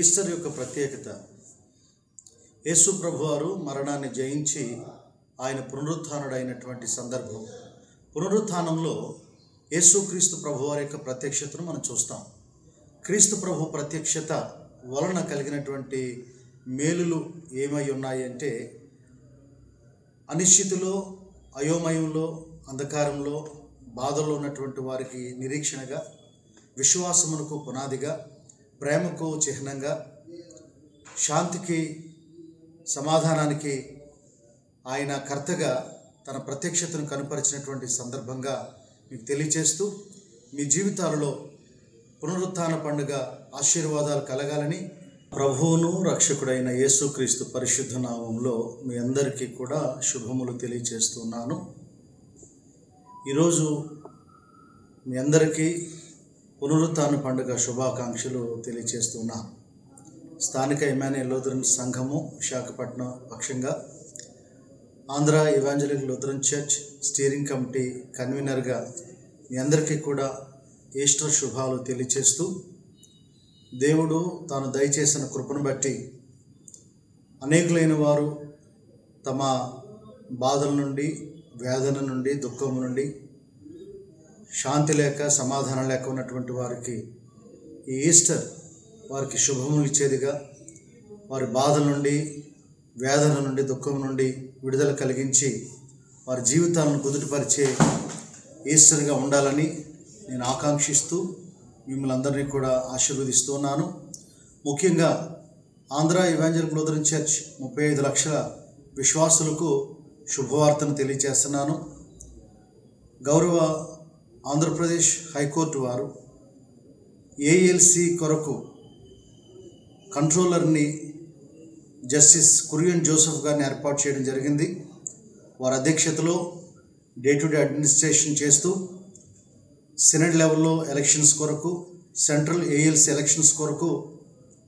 Easter యొక్క ప్రత్యేకత, యేసు ప్రభువారు మరణాన్ని జయించి ఆయన పునరుత్థానుడైనటువంటి సందర్భం. పునరుత్థానంలో యేసుక్రీస్తు ప్రభువారి యొక్క ప్రత్యక్షతను మనం చూస్తాం. క్రీస్తు ప్రభు ప్రత్యక్షత వలన కలిగినటువంటి మేలులు ఏమై ఉన్నాయి అంటే, అనిశ్చితిలో, అయోమయంలో, అంధకారంలో, బాధల్లో ఉన్నటువంటి వారికి నిరీక్షణగా, విశ్వాసమునకు పునాదిగా, ప్రేమకు చిహ్నంగా, శాంతికి సమాధానానికి ఆయన కర్తగా తన ప్రత్యక్షతను కనపరిచినటువంటి సందర్భంగా మీకు తెలియచేస్తూ, మీ జీవితాలలో పునరుత్థాన పండుగ ఆశీర్వాదాలు కలగాలని ప్రభువును రక్షకుడైన యేసుక్రీస్తు పరిశుద్ధ నామంలో మీ అందరికీ కూడా శుభములు తెలియచేస్తున్నాను. ఈరోజు మీ అందరికీ పునరుత్థాన పండుగ శుభాకాంక్షలు తెలియచేస్తున్నాను. స్థానిక ఇమాన్యుయల్ లూథరన్ సంఘము విశాఖపట్నం పక్షంగా Andhra evangelical Lutheran church steering committee కన్వీనర్గా మీ అందరికీ కూడా ఈస్టర్ శుభాలు తెలియచేస్తూ, దేవుడు తాను దయచేసిన కృపను బట్టి అనేకులైన వారు తమ బాధల నుండి, వేదన నుండి, దుఃఖం నుండి, శాంతి లేక, సమాధానం లేక ఉన్నటువంటి వారికి ఈ ఈస్టర్ వారికి శుభములు ఇచ్చేదిగా, వారి బాధల నుండి, వేదన నుండి, దుఃఖం నుండి విడుదల కలిగించి వారి జీవితాలను కుదుటపరిచే ఈస్టర్గా ఉండాలని నేను ఆకాంక్షిస్తూ మిమ్మల్ని అందరినీ కూడా ఆశీర్వదిస్తున్నాను. ముఖ్యంగా ఆంధ్ర ఇవాంజలికల్ లూథరన్ చర్చ్ 35 లక్షల విశ్వాసులకు శుభవార్తను తెలియజేస్తున్నాను. గౌరవ ఆంధ్రప్రదేశ్ హైకోర్టు వారు ఏఎల్సి కొరకు కంట్రోలర్ని జస్టిస్ కురియన్ జోసెఫ్ గారిని ఏర్పాటు చేయడం జరిగింది. వారి అధ్యక్షతలో డే టు డే అడ్మినిస్ట్రేషన్ చేస్తూ సెనెట్ లెవెల్లో ఎలక్షన్స్ కొరకు, సెంట్రల్ ఏఎల్సి ఎలక్షన్స్ కొరకు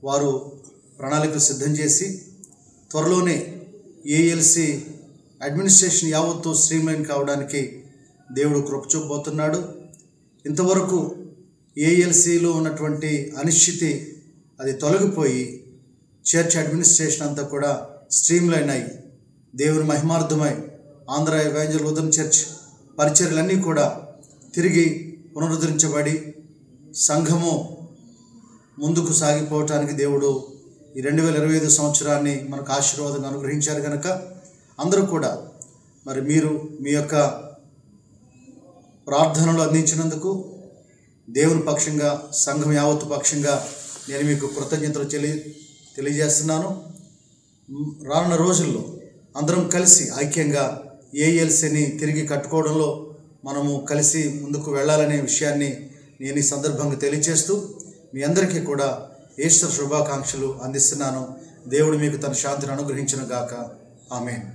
వారు ప్రణాళికలు సిద్ధం చేసి త్వరలోనే ఏఎల్సి అడ్మినిస్ట్రేషన్ యావత్తు స్ట్రీమ్లైన్ కావడానికి దేవుడు కృప చూపబోతున్నాడు. ఇంతవరకు ఏఎల్సిలో ఉన్నటువంటి అనిశ్చితి అది తొలగిపోయి చర్చ్ అడ్మినిస్ట్రేషన్ అంతా కూడా స్ట్రీమ్లైన్ అయి దేవుని మహిమార్థమై ఆంధ్ర ఇవాంజలికల్ లూథరన్ చర్చ్ పరిచర్యలన్నీ కూడా తిరిగి పునరుద్ధరించబడి సంఘము ముందుకు సాగిపోవటానికి దేవుడు ఈ 2025 సంవత్సరాన్ని మనకు ఆశీర్వాదంగా అనుగ్రహించారు కనుక అందరూ కూడా మరి మీరు మీ యొక్క ప్రార్థనలు అందించినందుకు దేవుని పక్షంగా, సంఘం యావత్తు పక్షంగా నేను మీకు కృతజ్ఞతలు తెలియజేస్తున్నాను. రానున్న రోజుల్లో అందరం కలిసి ఐక్యంగా ఏఎల్సిని తిరిగి కట్టుకోవడంలో మనము కలిసి ముందుకు వెళ్ళాలనే విషయాన్ని నేను ఈ సందర్భంగా తెలియజేస్తూ మీ అందరికీ కూడా ఈస్టర్ శుభాకాంక్షలు అందిస్తున్నాను. దేవుడు మీకు తన శాంతిని అనుగ్రహించును గాక. ఆమేన్.